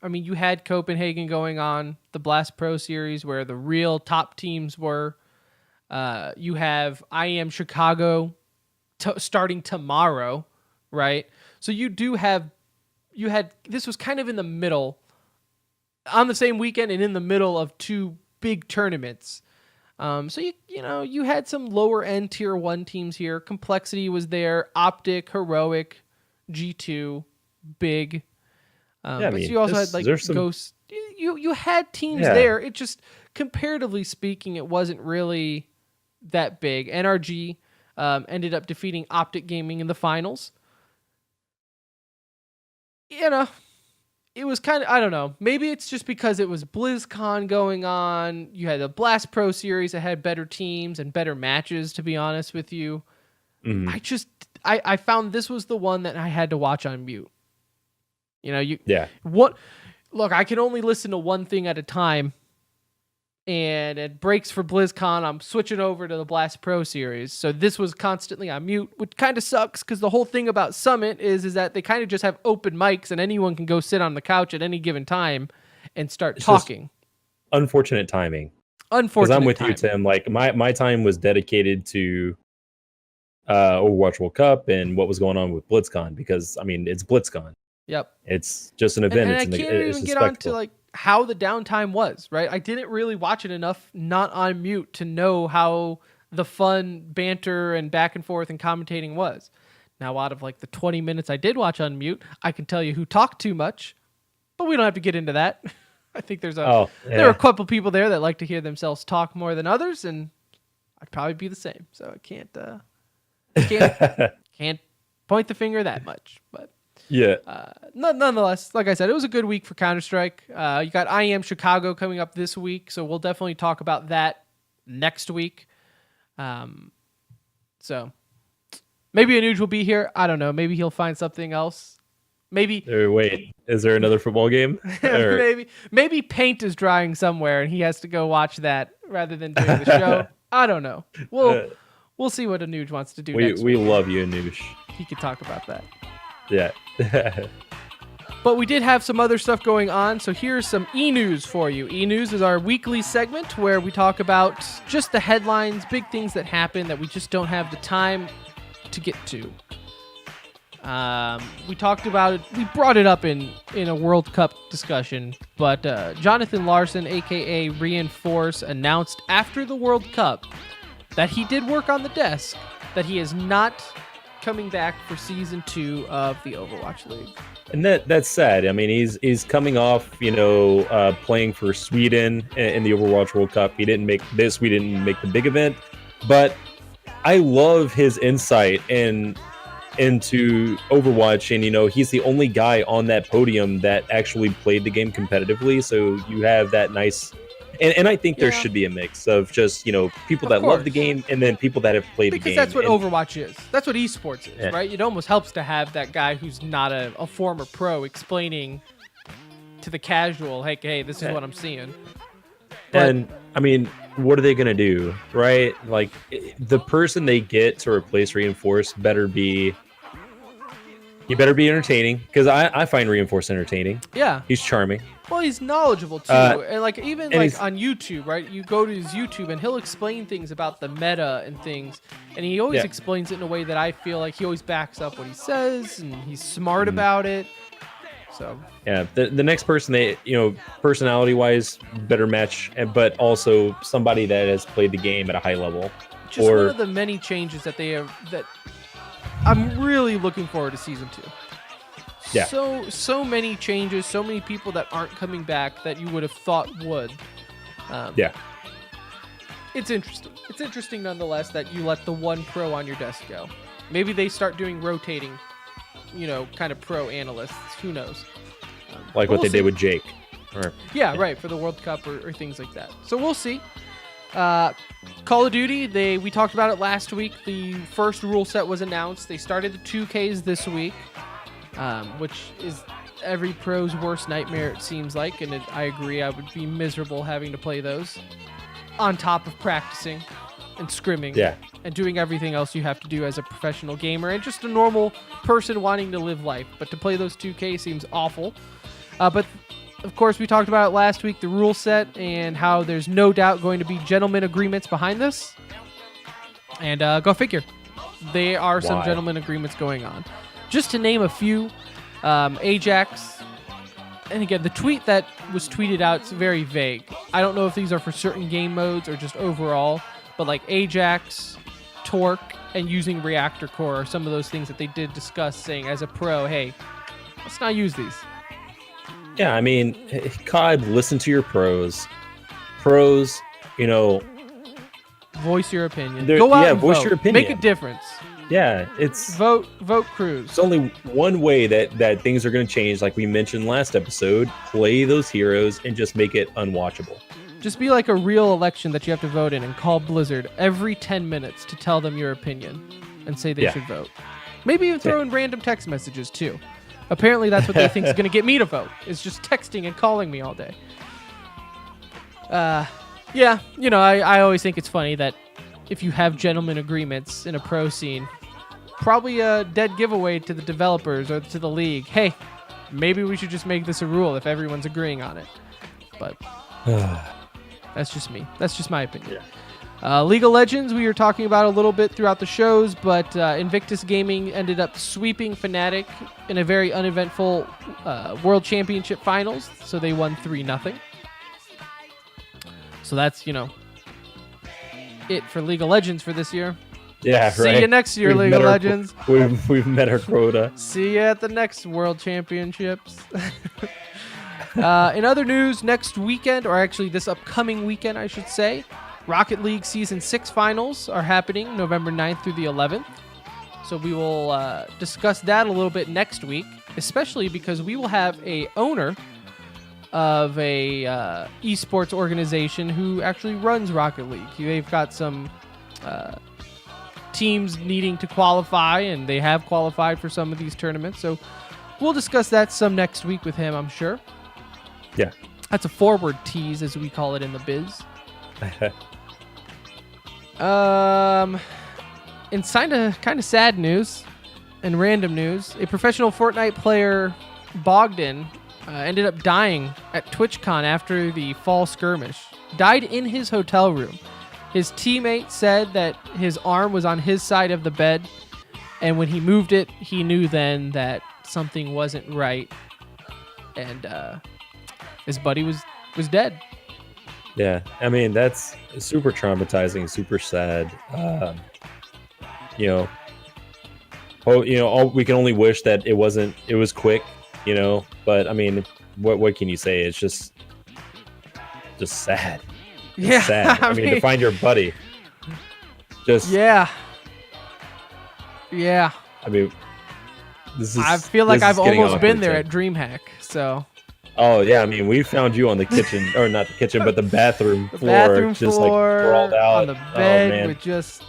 I mean, you had Copenhagen going on, the Blast Pro Series, where the real top teams were. You have IEM Chicago starting tomorrow, right? So this was kind of in the middle, on the same weekend and in the middle of two big tournaments. So you had some lower end tier 1 teams here. Complexity was there, Optic, Heroic, G2, Big. But you also had Ghost. You had teams there. It just, comparatively speaking, it wasn't really that big. NRG ended up defeating Optic Gaming in the finals. It was kind of, I don't know. Maybe it's just because it was BlizzCon going on. You had the Blast Pro Series that had better teams and better matches, to be honest with you. I found this was the one that I had to watch on mute. Look, I can only listen to one thing at a time, and it breaks for BlizzCon. I'm switching over to the Blast Pro Series. So this was constantly on mute, which kind of sucks because the whole thing about Summit is that they kind of just have open mics and anyone can go sit on the couch at any given time and start talking. Unfortunate timing. Because I'm with you, Tim. Like my time was dedicated to Overwatch World Cup and what was going on with BlizzCon, because I mean it's BlizzCon. Yep. It's just an event. And I can't even get on to how the downtime was, right? I didn't really watch it enough not on mute to know how the fun banter and back and forth and commentating was. Now, out of the 20 minutes I did watch on mute, I can tell you who talked too much, but we don't have to get into that. I think there are a couple people there that like to hear themselves talk more than others, and I'd probably be the same. So I can't point the finger that much, but yeah. Nonetheless, like I said, it was a good week for Counter-Strike. You got IEM Chicago coming up this week, so we'll definitely talk about that next week. So Maybe Anuj will be here. I don't know. Maybe he'll find something else. Maybe Wait, is there another football game? Or- maybe paint is drying somewhere and he has to go watch that rather than doing the show. I don't know. We'll see what Anuj wants to do next we week. love you, Noosh. He could talk about that. Yeah. But we did have some other stuff going on, so here's some e-news for you. E-news is our weekly segment where we talk about just the headlines, big things that happen that we just don't have the time to get to. We talked about it, we brought it up in a World Cup discussion, but Jonathan Larson, aka Reinforce, announced after the World Cup that he did work on the desk, that he is not coming back for Season 2 of the Overwatch League. And that's sad. I mean, he's coming off, playing for Sweden in the Overwatch World Cup. We didn't make the big event, but I love his insight into Overwatch, and he's the only guy on that podium that actually played the game competitively. So you have that nice, and I think there should be a mix of just people that love the game and then people that have played the game. Because that's what Overwatch is. That's what esports is, right? It almost helps to have that guy who's not a former pro explaining to the casual, hey, this is what I'm seeing. But, and I mean, what are they gonna do, right? Like, the person they get to replace Reinforce better be entertaining, because I find Reinforce entertaining. Yeah, he's charming. Well, he's knowledgeable too, and on YouTube, right? You go to his YouTube and he'll explain things about the meta and things, and he always explains it in a way that I feel like he always backs up what he says, and he's smart about it. So yeah, the next person they personality wise better match, but also somebody that has played the game at a high level. Just one of the many changes that they have that I'm really looking forward to Season 2. Yeah. So many changes, so many people that aren't coming back that you would have thought would. It's interesting. It's interesting nonetheless that you let the one pro on your desk go. Maybe they start doing rotating, kind of pro analysts. Who knows? Like what they did with Jake. Right, for the World Cup or things like that. So we'll see. Call of Duty, we talked about it last week. The first rule set was announced. They started the 2Ks this week. Which is every pro's worst nightmare, it seems like, and I agree. I would be miserable having to play those on top of practicing and scrimming and doing everything else you have to do as a professional gamer and just a normal person wanting to live life. But to play those 2K seems awful. But of course, we talked about it last week, the rule set, and how there's no doubt going to be gentleman agreements behind this. And go figure. There are some gentleman agreements going on. Just to name a few, Ajax, and again, the tweet that was tweeted out is very vague. I don't know if these are for certain game modes or just overall, but like Ajax, Torque, and using Reactor Core are some of those things that they did discuss, saying as a pro, hey, let's not use these. Yeah, I mean, COD, listen to your pros. Pros, voice your opinion. Go out and voice vote. Your opinion. Make a difference. Yeah, it's vote Cruz. It's only one way that things are going to change. Like we mentioned last episode, play those heroes and just make it unwatchable. Just be like a real election that you have to vote in and call Blizzard every 10 minutes to tell them your opinion and say they should vote. Maybe even throw in random text messages too. Apparently that's what they think is going to get me to vote, is just texting and calling me all day. I always think it's funny that if you have gentleman agreements in a pro scene, probably a dead giveaway to the developers or to the league. Hey, maybe we should just make this a rule if everyone's agreeing on it. But that's just me. That's just my opinion. League of Legends, we were talking about a little bit throughout the shows, but Invictus Gaming ended up sweeping Fnatic in a very uneventful World Championship Finals, so they won 3-0. So that's, it for League of Legends for this year. Yeah, right. See you next year, League of Legends. We've met our quota. See you at the next World Championships. In other news, next weekend, or actually this upcoming weekend, I should say, Rocket League Season 6 finals are happening November 9th through the 11th. So we will discuss that a little bit next week, especially because we will have a owner of a esports organization who actually runs Rocket League. They've got some teams needing to qualify, and they have qualified for some of these tournaments. So we'll discuss that some next week with him, I'm sure. Yeah. That's a forward tease, as we call it in the biz. In kind of sad news and random news, a professional Fortnite player, Bogdan, ended up dying at TwitchCon after the fall skirmish. Died in his hotel room. His teammate said that his arm was on his side of the bed, and when he moved it, he knew then that something wasn't right, and his buddy was dead. Yeah, I mean, that's super traumatizing, super sad. We can only wish that it was quick, but I mean, what can you say? It's just sad. It's sad. I mean, to find your buddy. Yeah. I mean, I feel like I've almost been there at DreamHack, so. Oh yeah, I mean, we found you on the kitchen, or not the kitchen, but the bathroom floor, just like sprawled out on the bed with just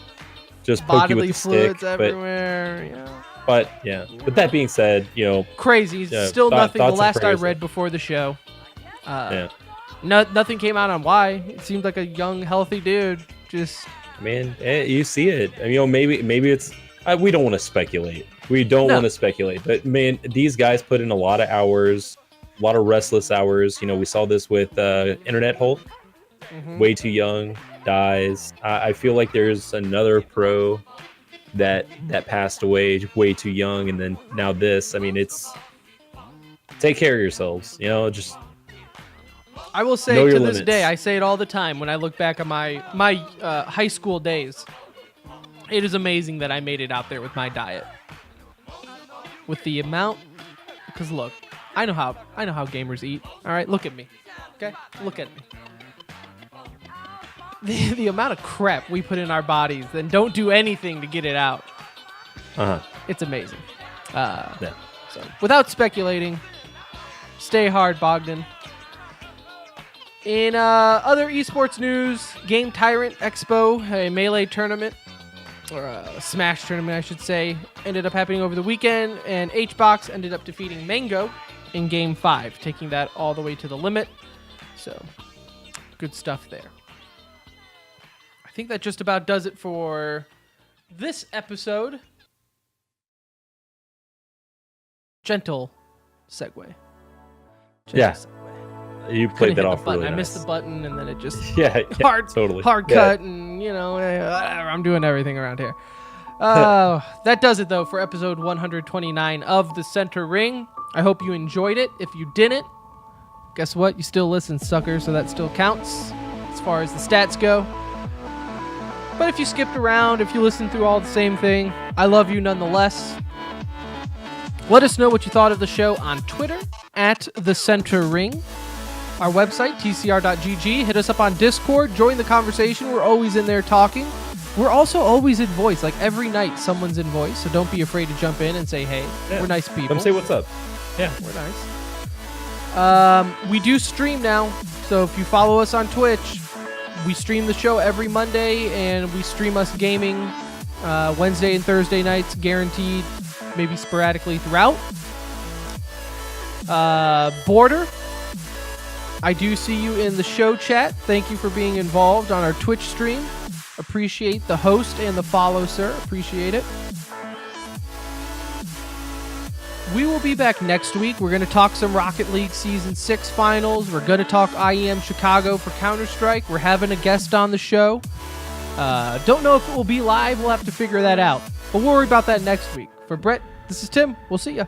bodily fluids everywhere. But yeah, with that being said, crazy. Still nothing. The last I read before the show, nothing came out on why. It seemed like a young, healthy dude. Just man, you see it. I mean, maybe it's. We don't want to speculate. We don't want to speculate. But man, these guys put in a lot of hours. A lot of restless hours. We saw this with Internet Hulk. Way too young, dies. I feel like there's another pro that passed away way too young, and then now this. I mean, it's take care of yourselves. Just. I will say to this day, I say it all the time when I look back on my high school days. It is amazing that I made it out there with my diet, with the amount. Because look. I know how gamers eat. All right, look at me. Okay, look at me. The amount of crap we put in our bodies and don't do anything to get it out. It's amazing. Yeah. So, without speculating, stay hard, Bogdan. In other esports news, Game Tyrant Expo, a Melee tournament, or a Smash tournament, I should say, ended up happening over the weekend, and HBox ended up defeating Mango in Game 5, taking that all the way to the limit. So, good stuff there. I think that just about does it for this episode. Gentle segue. Segue. You played that off really I nice. missed the button, and then it just hard cut, and I'm doing everything around here. That does it though for episode 129 of The Center Ring. I hope you enjoyed it. If you didn't, guess what? You still listen, sucker, so that still counts as far as the stats go. But if you skipped around, if you listened through all the same thing, I love you nonetheless. Let us know what you thought of the show on Twitter at The Center Ring. Our website, tcr.gg. Hit us up on Discord. Join the conversation. We're always in there talking. We're also always in voice. Like every night, someone's in voice. So don't be afraid to jump in and say, hey, we're nice people. Come say what's up. Yeah, we're nice. We do stream now. So if you follow us on Twitch, we stream the show every Monday, and we stream us gaming Wednesday and Thursday nights, guaranteed, maybe sporadically throughout. Border, I do see you in the show chat. Thank you for being involved on our Twitch stream. Appreciate the host and the follow, sir. Appreciate it. We will be back next week. We're going to talk some Rocket League Season 6 finals. We're going to talk IEM Chicago for Counter-Strike. We're having a guest on the show. Don't know if it will be live. We'll have to figure that out. But we'll worry about that next week. For Brett, this is Tim. We'll see ya.